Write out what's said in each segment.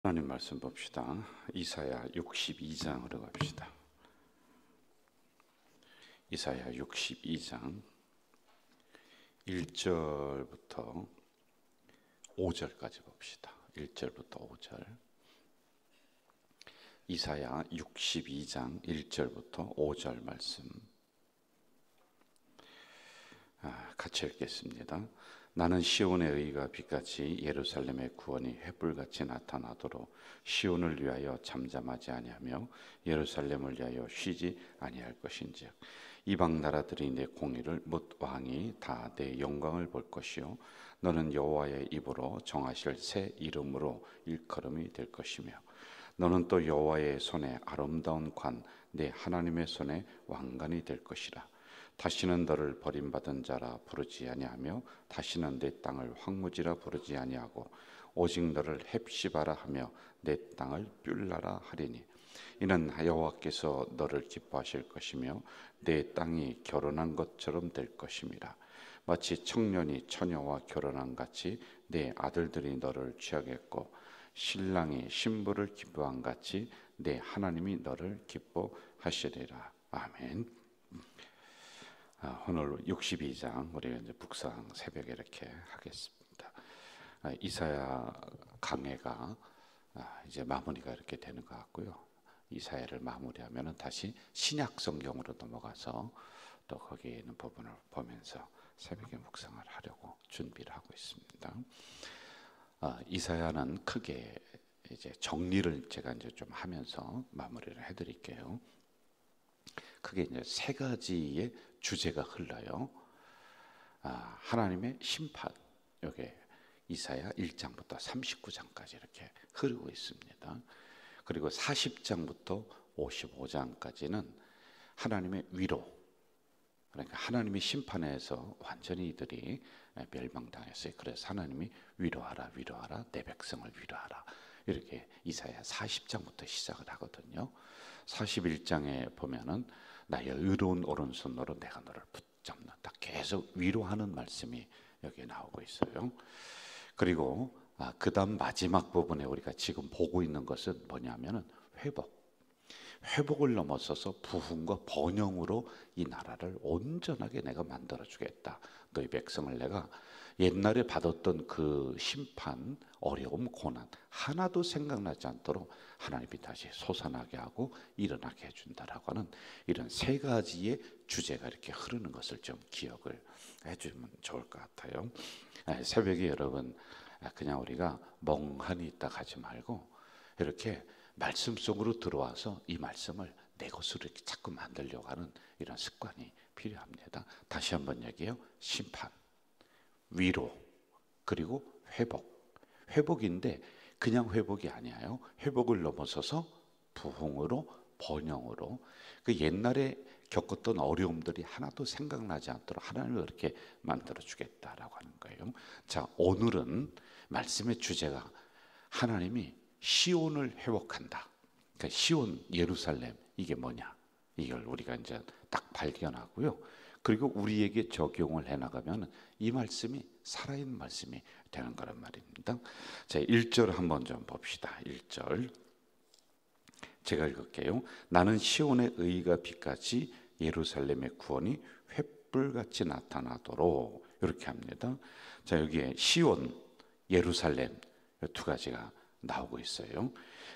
하나님 말씀 봅시다. 이사야 62장으로 갑시다. 이사야 62장 1절부터 5절까지 봅시다. 1절부터 5절. 이사야 62장 1절부터 5절 말씀 같이 읽겠습니다. 나는 시온의 의가 빛같이 예루살렘의 구원이 횃불같이 나타나도록 시온을 위하여 잠잠하지 아니하며 예루살렘을 위하여 쉬지 아니할 것인즉 이방 나라들이 내 공의를 뭇 왕이 다 내 영광을 볼 것이요 너는 여호와의 입으로 정하실 새 이름으로 일컬음이 될 것이며 너는 또 여호와의 손에 아름다운 관 내 하나님의 손에 왕관이 될 것이라. 다시는 너를 버림받은 자라 부르지 아니하며 다시는 내 땅을 황무지라 부르지 아니하고 오직 너를 헵시바라 하며 내 땅을 뷸라라 하리니 이는 여호와께서 너를 기뻐하실 것이며 내 땅이 결혼한 것처럼 될 것임이라. 마치 청년이 처녀와 결혼한 같이 내 아들들이 너를 취하겠고 신랑이 신부를 기뻐한 같이 내 하나님이 너를 기뻐하시리라. 아멘. 오늘 62장 우리가 이제 북상 새벽에 이렇게 하겠습니다. 이사야 강해가 이제 마무리가 이렇게 되는 것 같고요. 이사야를 마무리하면은 다시 신약 성경으로 넘어가서 또 거기에 있는 부분을 보면서 새벽에 묵상을 하려고 준비를 하고 있습니다. 이사야는 크게 이제 정리를 제가 이제 좀 하면서 마무리를 해드릴게요. 크게 이제 세 가지의 주제가 흘러요. 하나님의 심판, 여기 이사야 1장부터 39장까지 이렇게 흐르고 있습니다. 그리고 40장부터 55장까지는 하나님의 위로, 그러니까 하나님의 심판에서 완전히 이들이 멸망당했어요. 그래서 하나님이 위로하라, 위로하라, 내 백성을 위로하라, 이렇게 이사야 40장부터 시작을 하거든요. 41장에 보면은 나의 의로운 오른손으로 내가 너를 붙잡는다, 계속 위로하는 말씀이 여기 나오고 있어요. 그리고 그 다음 마지막 부분에 우리가 지금 보고 있는 것은 뭐냐면은 회복을 넘어서서 부흥과 번영으로 이 나라를 온전하게 내가 만들어 주겠다. 너희 백성을 내가 옛날에 받았던 그 심판, 어려움, 고난 하나도 생각나지 않도록 하나님이 다시 솟아나게 하고 일어나게 해준다라고 하는 이런 세 가지의 주제가 이렇게 흐르는 것을 좀 기억을 해주면 좋을 것 같아요. 새벽에 여러분 그냥 우리가 멍하니 있다 가지 말고 이렇게 말씀 속으로 들어와서 이 말씀을 내 것으로 이렇게 자꾸 만들려고 하는 이런 습관이 필요합니다. 다시 한번 얘기해요. 심판, 위로, 그리고 회복인데 그냥 회복이 아니에요. 회복을 넘어서서 부흥으로, 번영으로, 그 옛날에 겪었던 어려움들이 하나도 생각나지 않도록 하나님을 그렇게 만들어 주겠다라고 하는 거예요. 자, 오늘은 말씀의 주제가 하나님이 시온을 회복한다. 그러니까 시온, 예루살렘, 이게 뭐냐? 이걸 우리가 이제 딱 발견하고요. 그리고 우리에게 적용을 해나가면 이 말씀이 살아있는 말씀이 되는 거란 말입니다. 자, 1절 한번 좀 봅시다. 1절 제가 읽을게요. 나는 시온의 의가 빛같이 예루살렘의 구원이 횃불같이 나타나도록, 이렇게 합니다. 자, 여기에 시온, 예루살렘 두 가지가 나오고 있어요.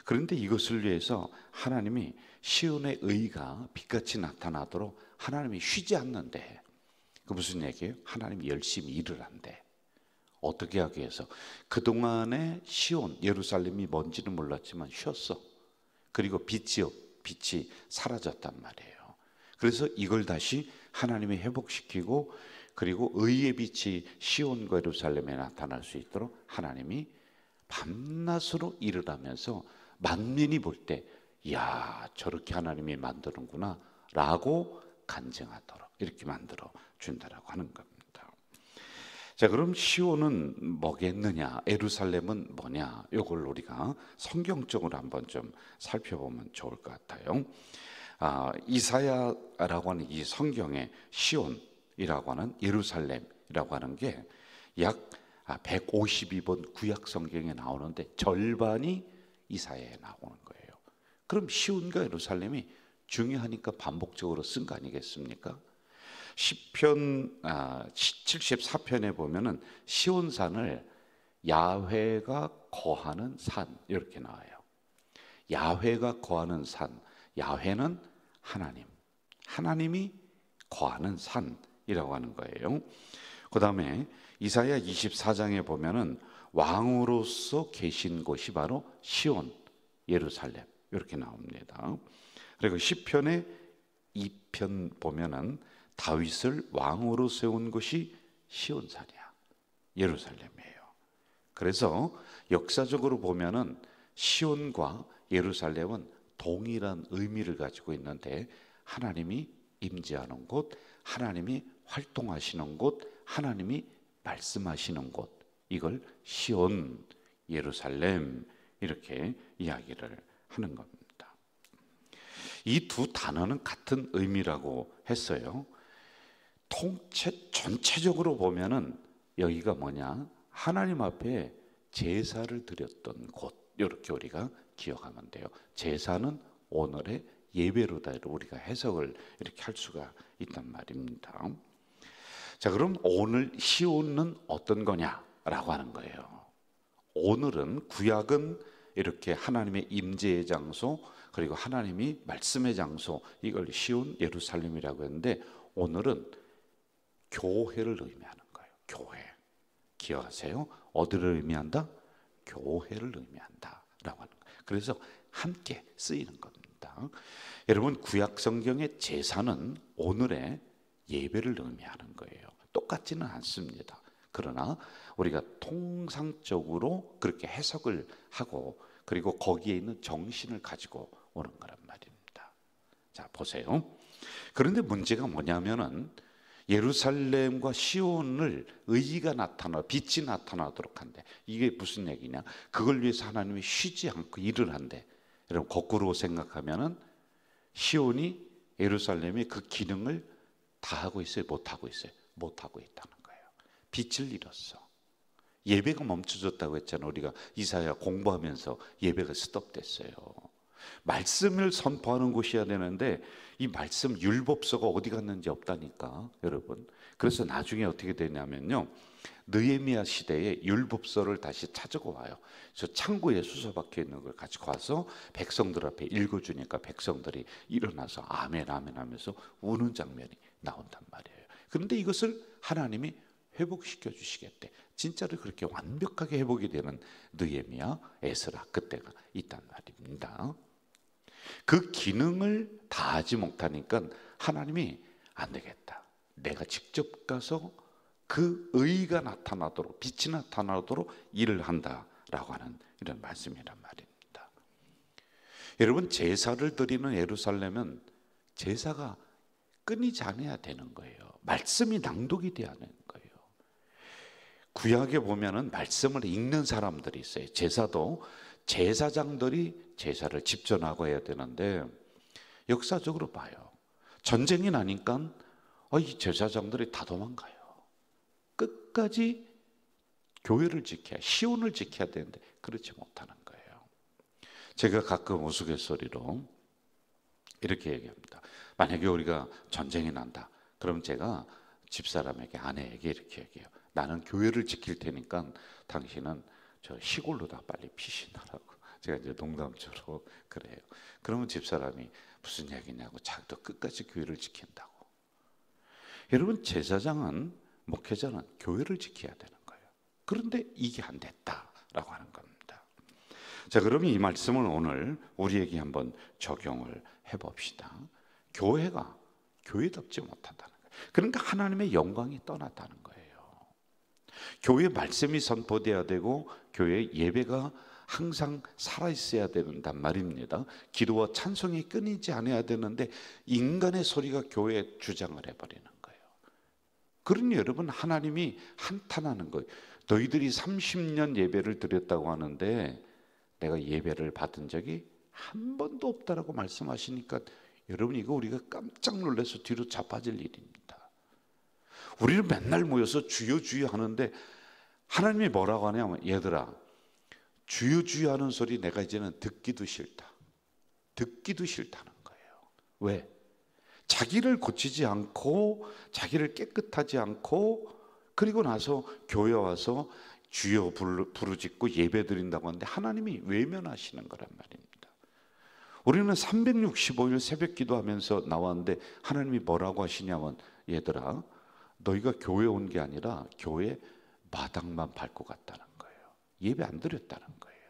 그런데 이것을 위해서 하나님이 시온의 의가 빛같이 나타나도록 하나님이 쉬지 않는데, 그 무슨 얘기예요? 하나님이 열심히 일을 한대. 어떻게 하기 위해서? 그동안에 시온, 예루살렘이 뭔지는 몰랐지만 쉬었어. 그리고 빛이 사라졌단 말이에요. 그래서 이걸 다시 하나님이 회복시키고, 그리고 의의 빛이 시온과 예루살렘에 나타날 수 있도록 하나님이 밤낮으로 일을 하면서 만민이 볼 때, 야, 저렇게 하나님이 만드는구나 라고 간증하도록 이렇게 만들어 준다라고 하는 겁니다. 자, 그럼 시온은 뭐겠느냐, 예루살렘은 뭐냐, 이걸 우리가 성경적으로 한번 좀 살펴보면 좋을 것 같아요. 이사야라고 하는 이 성경의 시온이라고 하는, 예루살렘이라고 하는 게약 152번 구약 성경에 나오는데 절반이 이사야에 나오는 거예요. 그럼 시온과 예루살렘이 중요하니까 반복적으로 쓴 거 아니겠습니까? 시편 74편에 보면은 시온산을 야훼가 거하는 산 이렇게 나와요. 야훼가 거하는 산, 야훼는 하나님, 하나님이 거하는 산이라고 하는 거예요. 그 다음에 이사야 24장에 보면은 왕으로서 계신 곳이 바로 시온, 예루살렘 이렇게 나옵니다. 그리고 시편의 2편 보면은 다윗을 왕으로 세운 곳이 시온산이야, 예루살렘이에요. 그래서 역사적으로 보면은 시온과 예루살렘은 동일한 의미를 가지고 있는데, 하나님이 임재하는 곳, 하나님이 활동하시는 곳, 하나님이 말씀하시는 곳, 이걸 시온, 예루살렘 이렇게 이야기를 하는 겁니다. 이 두 단어는 같은 의미라고 했어요. 전체적으로 보면은 여기가 뭐냐, 하나님 앞에 제사를 드렸던 곳, 이렇게 우리가 기억하면 돼요. 제사는 오늘의 예배로다, 우리가 해석을 이렇게 할 수가 있단 말입니다. 자, 그럼 오늘 시온은 어떤 거냐라고 하는 거예요. 오늘은, 구약은 이렇게 하나님의 임재의 장소, 그리고 하나님이 말씀의 장소, 이걸 시온, 예루살렘이라고 했는데, 오늘은 교회를 의미하는 거예요. 교회. 기억하세요? 어디를 의미한다? 교회를 의미한다 라고 하는 거예요. 그래서 함께 쓰이는 겁니다. 여러분, 구약 성경의 제사는 오늘의 예배를 의미하는 거예요. 똑같지는 않습니다. 그러나 우리가 통상적으로 그렇게 해석을 하고, 그리고 거기에 있는 정신을 가지고 오는 거란 말입니다. 자, 보세요. 그런데 문제가 뭐냐면은, 예루살렘과 시온을 의가 나타나, 빛이 나타나도록 한대. 이게 무슨 얘기냐? 그걸 위해서 하나님이 쉬지 않고 일을 한대. 여러분, 거꾸로 생각하면은 시온이, 예루살렘이 그 기능을 다 하고 있어요? 못 하고 있어요? 못 하고 있다는 거예요. 빛을 잃었어. 예배가 멈춰졌다고 했잖아요. 우리가 이사야 공부하면서 예배가 스톱됐어요. 말씀을 선포하는 곳이어야 되는데, 이 말씀 율법서가 어디 갔는지 없다니까, 여러분. 그래서 나중에 어떻게 되냐면요, 느헤미야 시대에 율법서를 다시 찾아고 와요. 저 창고에 수서박혀 있는 걸 가지고 와서 백성들 앞에 읽어주니까 백성들이 일어나서 아멘 아멘 하면서 우는 장면이 나온단 말이에요. 그런데 이것을 하나님이 회복시켜 주시겠대. 진짜로 그렇게 완벽하게 회복이 되는 느헤미야, 에스라, 그때가 있단 말입니다. 그 기능을 다 하지 못하니까 하나님이 안 되겠다, 내가 직접 가서 그 의가 나타나도록, 빛이 나타나도록 일을 한다라고 하는 이런 말씀이란 말입니다. 여러분, 제사를 드리는 예루살렘은 제사가 끊이지 않아야 되는 거예요. 말씀이 낭독이 돼야 하는 거예요. 구약에 보면은 말씀을 읽는 사람들이 있어요. 제사도 제사장들이 제사를 집전하고 해야 되는데, 역사적으로 봐요. 전쟁이 나니까 이 제사장들이 다 도망가요. 끝까지 교회를 지켜야, 시온을 지켜야 되는데 그렇지 못하는 거예요. 제가 가끔 우스갯소리로 이렇게 얘기합니다. 만약에 우리가 전쟁이 난다, 그럼 제가 집사람에게, 아내에게 이렇게 얘기해요. 나는 교회를 지킬 테니까 당신은 저 시골로 다 빨리 피신하라고. 제가 이제 농담처럼 그래요. 그러면 집사람이 무슨 얘기냐고, 자기도 끝까지 교회를 지킨다고. 여러분, 제사장은, 목회자는 교회를 지켜야 되는 거예요. 그런데 이게 안 됐다라고 하는 겁니다. 자, 그러면 이 말씀을 오늘 우리에게 한번 적용을 해봅시다. 교회가 교회답지 못한다는 거예요. 그러니까 하나님의 영광이 떠났다는 거예요. 교회 말씀이 선포돼야 되고, 교회 예배가 항상 살아있어야 된단 말입니다. 기도와 찬송이 끊이지 않아야 되는데, 인간의 소리가 교회에 주장을 해버리는 거예요. 그러니 여러분, 하나님이 한탄하는 거예요. 너희들이 30년 예배를 드렸다고 하는데 내가 예배를 받은 적이 한 번도 없다라고 말씀하시니까, 여러분, 이거 우리가 깜짝 놀라서 뒤로 자빠질 일입니다. 우리는 맨날 모여서 주여 주여 하는데 하나님이 뭐라고 하냐면, 얘들아, 주여 주여 하는 소리 내가 이제는 듣기도 싫다. 듣기도 싫다는 거예요. 왜? 자기를 고치지 않고 자기를 깨끗하지 않고 그리고 나서 교회 와서 주여 부르짖고 예배 드린다고 하는데 하나님이 외면하시는 거란 말입니다. 우리는 365일 새벽 기도하면서 나왔는데 하나님이 뭐라고 하시냐면, 얘들아 너희가 교회 온 게 아니라 교회 마당만 밟고 갔다는 거예요. 예배 안 드렸다는 거예요.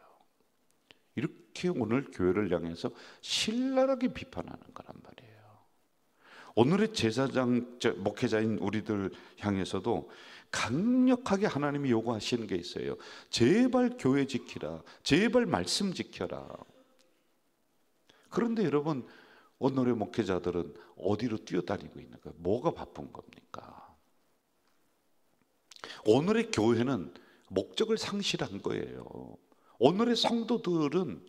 이렇게 오늘 교회를 향해서 신랄하게 비판하는 거란 말이에요. 오늘의 제사장 목회자인 우리들 향해서도 강력하게 하나님이 요구하시는 게 있어요. 제발 교회 지키라. 제발 말씀 지켜라. 그런데 여러분, 오늘의 목회자들은 어디로 뛰어다니고 있는 거예요? 뭐가 바쁜 겁니까? 오늘의 교회는 목적을 상실한 거예요. 오늘의 성도들은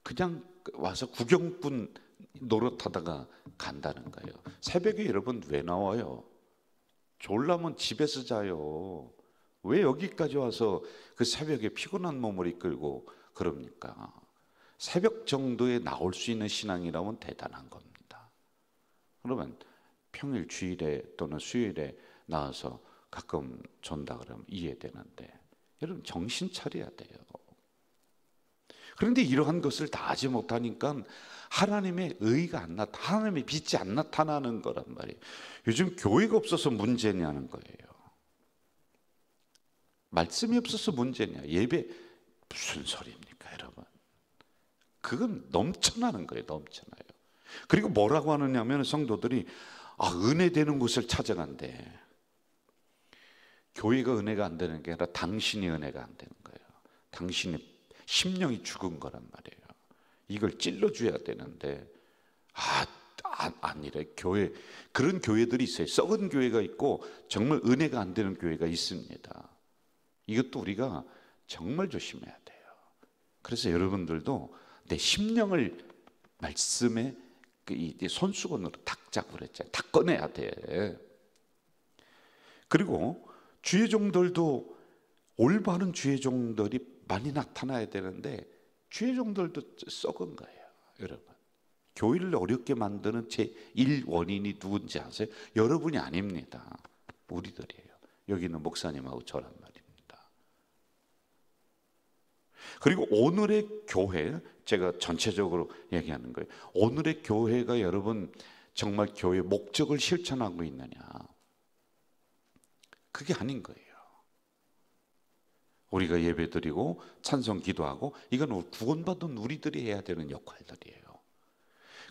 그냥 와서 구경꾼 노릇하다가 간다는 거예요. 새벽에 여러분 왜 나와요? 졸라면 집에서 자요. 왜 여기까지 와서 그 새벽에 피곤한 몸을 이끌고 그럽니까? 새벽 정도에 나올 수 있는 신앙이라면 대단한 겁니다. 그러면 평일 주일에 또는 수요일에 나와서 가끔 존다 그러면 이해되는데, 여러분 정신 차려야 돼요. 그런데 이러한 것을 다 하지 못하니까 하나님의 의가 안 나타, 하나님의 빛이 안 나타나는 거란 말이에요. 요즘 교회가 없어서 문제냐는 거예요. 말씀이 없어서 문제냐, 예배 무슨 소리입니까 여러분? 그건 넘쳐나는 거예요. 넘쳐나요. 그리고 뭐라고 하느냐면 성도들이 은혜 되는 곳을 찾아간대. 교회가 은혜가 안 되는 게 아니라 당신이 은혜가 안 되는 거예요. 당신의 심령이 죽은 거란 말이에요. 이걸 찔러줘야 되는데 아니래. 교회, 그런 교회들이 있어요. 썩은 교회가 있고 정말 은혜가 안 되는 교회가 있습니다. 이것도 우리가 정말 조심해야 돼요. 그래서 여러분들도 내 심령을 말씀에 손수건으로 닦자고 그랬잖아요. 다 꺼내야 돼. 그리고 주의 종들도 올바른 주의 종들이 많이 나타나야 되는데 주의 종들도 썩은 거예요. 여러분, 교회를 어렵게 만드는 제1 원인이 누군지 아세요? 여러분이 아닙니다. 우리들이에요. 여기 있는 목사님하고 저란 말입니다. 그리고 오늘의 교회, 제가 전체적으로 얘기하는 거예요. 오늘의 교회가 여러분 정말 교회의 목적을 실천하고 있느냐? 그게 아닌 거예요. 우리가 예배드리고 찬송 기도하고 이건 구원받은 우리들이 해야 되는 역할들이에요.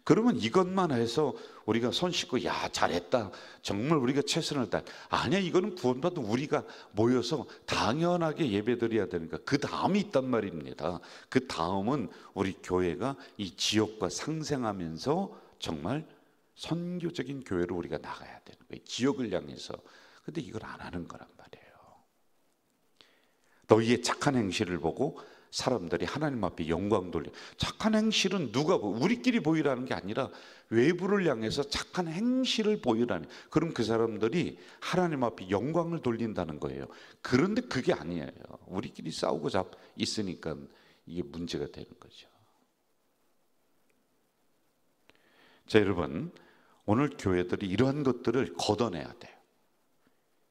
그러면 이것만 해서 우리가 손 씻고 야 잘했다, 정말 우리가 최선을 다해, 아니야, 이거는 구원받은 우리가 모여서 당연하게 예배드려야 되니까 그 다음이 있단 말입니다. 그 다음은 우리 교회가 이 지역과 상생하면서 정말 선교적인 교회로 우리가 나가야 되는 거예요. 지역을 향해서. 근데 이걸 안 하는 거란 말이에요. 너희의 착한 행실을 보고 사람들이 하나님 앞에 영광 돌려. 착한 행실은 누가 우리끼리 보이라는 게 아니라 외부를 향해서 착한 행실을 보이라는. 그럼 그 사람들이 하나님 앞에 영광을 돌린다는 거예요. 그런데 그게 아니에요. 우리끼리 싸우고 있으니까 이게 문제가 되는 거죠. 자, 여러분, 오늘 교회들이 이러한 것들을 걷어내야 돼요.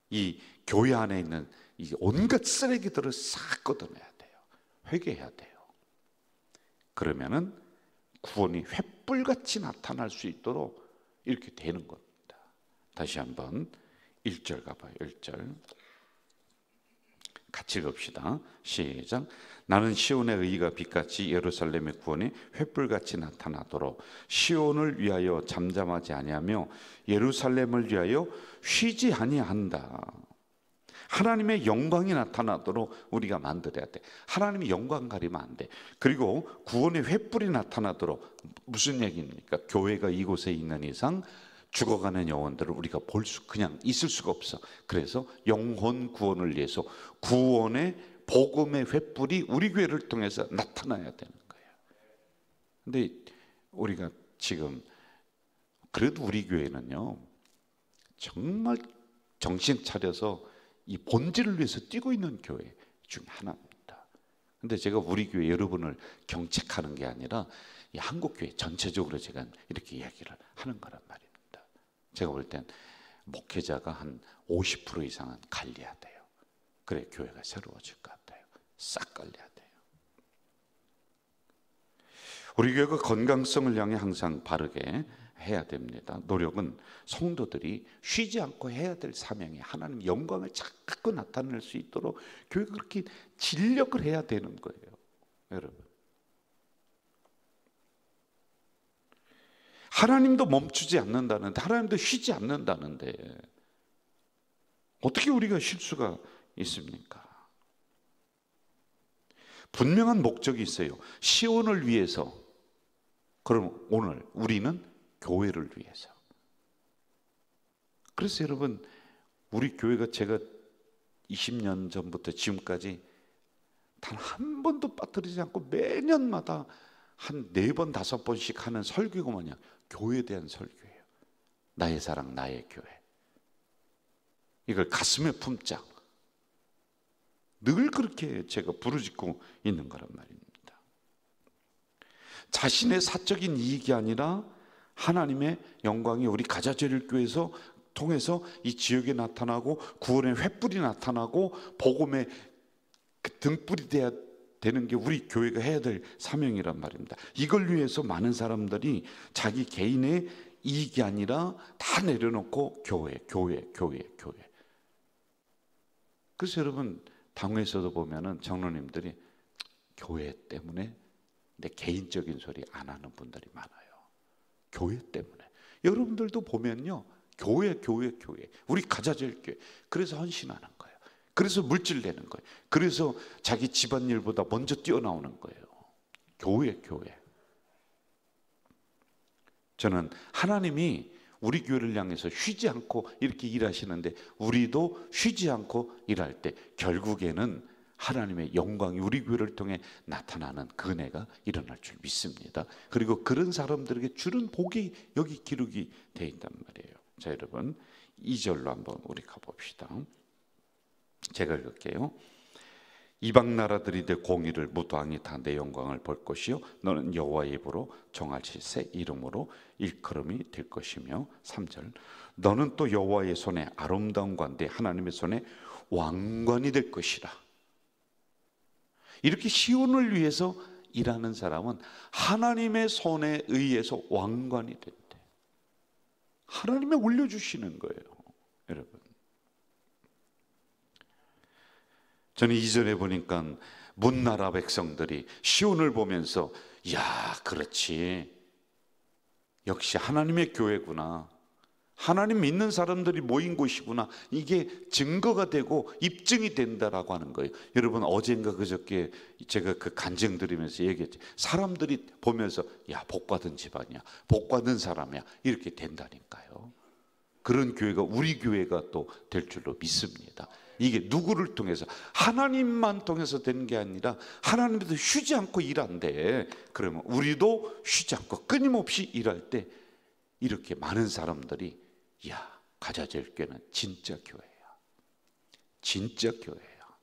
이 교회 안에 있는 이 온갖 쓰레기들을 싹 걷어내야 돼요. 회개해야 돼요. 그러면은 구원이 횃불같이 나타날 수 있도록 이렇게 되는 겁니다. 다시 한번 1절 가봐요. 1절 같이 읽읍시다. 시작. 나는 시온의 의가 빛같이 예루살렘의 구원이 횃불같이 나타나도록 시온을 위하여 잠잠하지 아니하며 예루살렘을 위하여 쉬지 아니한다. 하나님의 영광이 나타나도록 우리가 만들어야 돼. 하나님의 영광 가리면 안 돼. 그리고 구원의 횃불이 나타나도록, 무슨 얘기입니까? 교회가 이곳에 있는 이상 죽어가는 영혼들을 우리가 그냥 있을 수가 없어. 그래서 영혼 구원을 위해서 구원의 복음의 횃불이 우리 교회를 통해서 나타나야 되는 거예요. 근데 우리가 지금 그래도 우리 교회는요 정말 정신 차려서 이 본질을 위해서 뛰고 있는 교회 중 하나입니다. 근데 제가 우리 교회 여러분을 경책하는 게 아니라 이 한국교회 전체적으로 제가 이렇게 이야기를 하는 거란 말입니다. 제가 볼 땐 목회자가 한 50% 이상은 갈려야 돼요. 그래 교회가 새로워질 것 같아요. 싹 갈려야 돼요. 우리 교회가 건강성을 향해 항상 바르게 해야 됩니다. 노력은 성도들이 쉬지 않고 해야 될 사명이 하나님 영광을 자꾸 나타낼 수 있도록 교회가 그렇게 진력을 해야 되는 거예요. 여러분, 하나님도 멈추지 않는다는데, 하나님도 쉬지 않는다는데 어떻게 우리가 쉴 수가 있습니까? 분명한 목적이 있어요. 시온을 위해서. 그럼 오늘 우리는 교회를 위해서. 그래서 여러분, 우리 교회가 제가 20년 전부터 지금까지 단 한 번도 빠뜨리지 않고 매년마다 한 4번, 5번씩 하는 설교가 뭐냐? 교회에 대한 설교예요. 나의 사랑, 나의 교회. 이걸 가슴에 품자. 늘 그렇게 제가 부르짖고 있는 거란 말입니다. 자신의 사적인 이익이 아니라 하나님의 영광이 우리 가자제일교회에서 통해서 이 지역에 나타나고 구원의 횃불이 나타나고 복음의 그 등불이 돼야 되는 게 우리 교회가 해야 될 사명이란 말입니다. 이걸 위해서 많은 사람들이 자기 개인의 이익이 아니라 다 내려놓고 교회. 그래서 여러분, 당회에서도 보면은 장로님들이 교회 때문에 내 개인적인 소리 안 하는 분들이 많아요. 교회 때문에. 여러분들도 보면요, 교회. 우리 가자제일교회. 그래서 헌신하는 거예요. 그래서 물질 내는 거예요. 그래서 자기 집안일보다 먼저 뛰어나오는 거예요. 교회. 저는 하나님이 우리 교회를 향해서 쉬지 않고 이렇게 일하시는데, 우리도 쉬지 않고 일할 때 결국에는 하나님의 영광이 우리 교회를 통해 나타나는 그 은혜가 일어날 줄 믿습니다. 그리고 그런 사람들에게 주는 복이 여기 기록이 되어 있단 말이에요. 자, 여러분 2절로 한번 우리 가봅시다. 제가 읽을게요. 이방 나라들이 내 공의를 무도하니 다 내 영광을 볼 것이요 너는 여호와의 입으로 정하실 새 이름으로 일컬음이 될 것이며. 3절, 너는 또 여호와의 손에 아름다움과 내 하나님의 손에 왕관이 될 것이라. 이렇게 시온을 위해서 일하는 사람은 하나님의 손에 의해서 왕관이 된대. 하나님이 올려주시는 거예요. 여러분, 저는 이전에 보니까 문나라 백성들이 시온을 보면서 야, 그렇지, 역시 하나님의 교회구나, 하나님 믿는 사람들이 모인 곳이구나, 이게 증거가 되고 입증이 된다라고 하는 거예요. 여러분, 어젠가 그저께 제가 그 간증 드리면서 얘기했지. 사람들이 보면서 야, 복받은 집안이야, 복받은 사람이야, 이렇게 된다니까요. 그런 교회가 우리 교회가 또 될 줄로 믿습니다. 이게 누구를 통해서? 하나님만 통해서 되는 게 아니라 하나님도 쉬지 않고 일한대. 그러면 우리도 쉬지 않고 끊임없이 일할 때 이렇게 많은 사람들이 야, 가자제일교회는 진짜 교회야, 진짜 교회야.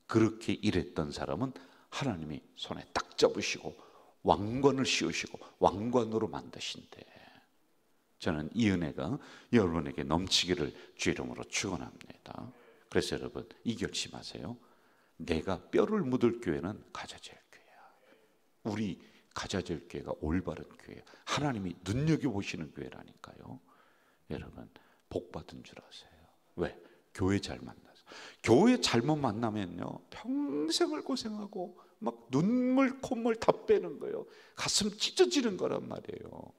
그렇게 일했던 사람은 하나님이 손에 딱 잡으시고 왕관을 씌우시고 왕관으로 만드신대. 저는 이 은혜가 여러분에게 넘치기를 주 이름으로 축원합니다. 그래서 여러분, 이 결심하세요. 내가 뼈를 묻을 교회는 가자제일교회야. 우리 가자제일교회가 올바른 교회예요. 하나님이 눈여겨보시는 교회라니까요. 여러분, 복받은 줄 아세요. 왜? 교회 잘 만나서. 교회 잘못 만나면요, 평생을 고생하고 막 눈물 콧물 다 빼는 거예요. 가슴 찢어지는 거란 말이에요.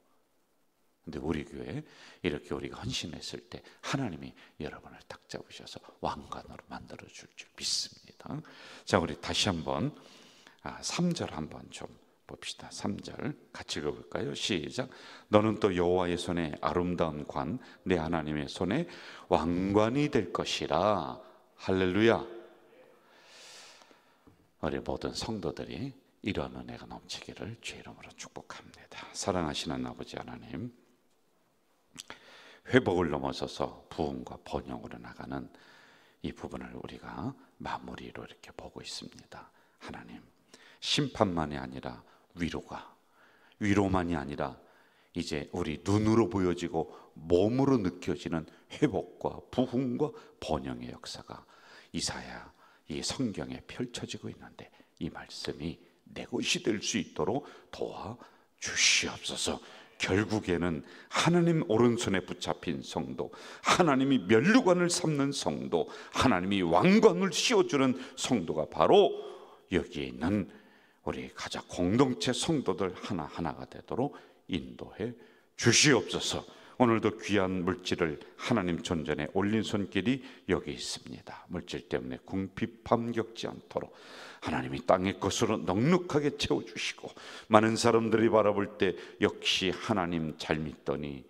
근데 우리 교회 이렇게 우리가 헌신했을 때 하나님이 여러분을 딱 잡으셔서 왕관으로 만들어 줄 줄 믿습니다. 자, 우리 다시 한번 3절 한번 좀 봅시다. 3절 같이 읽어볼까요? 시작. 너는 또 여호와의 손에 아름다운 관, 내 하나님의 손에 왕관이 될 것이라. 할렐루야. 우리 모든 성도들이 이런 은혜가 넘치기를 주 이름으로 축복합니다. 사랑하시는 아버지 하나님, 회복을 넘어서서 부흥과 번영으로 나가는 이 부분을 우리가 마무리로 이렇게 보고 있습니다. 하나님, 심판만이 아니라 위로만이 아니라 이제 우리 눈으로 보여지고 몸으로 느껴지는 회복과 부흥과 번영의 역사가 이사야 이 성경에 펼쳐지고 있는데, 이 말씀이 내 것이 될 수 있도록 도와 주시옵소서. 결국에는 하나님 오른손에 붙잡힌 성도, 하나님이 면류관을 삼는 성도, 하나님이 왕관을 씌워주는 성도가 바로 여기에 있는 우리 가자 공동체 성도들 하나하나가 되도록 인도해 주시옵소서. 오늘도 귀한 물질을 하나님 존전에 올린 손길이 여기 있습니다. 물질 때문에 궁핍함 겪지 않도록 하나님이 땅의 것으로 넉넉하게 채워주시고, 많은 사람들이 바라볼 때 역시 하나님 잘 믿더니,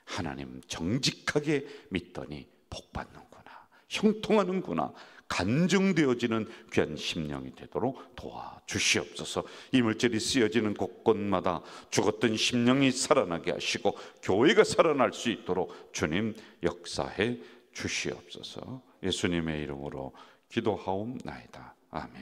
하나님 정직하게 믿더니 복받는구나, 형통하는구나, 간증되어지는 귀한 심령이 되도록 도와주시옵소서. 이 물질이 쓰여지는 곳곳마다 죽었던 심령이 살아나게 하시고 교회가 살아날 수 있도록 주님 역사해 주시옵소서. 예수님의 이름으로 기도하옵나이다. 아멘.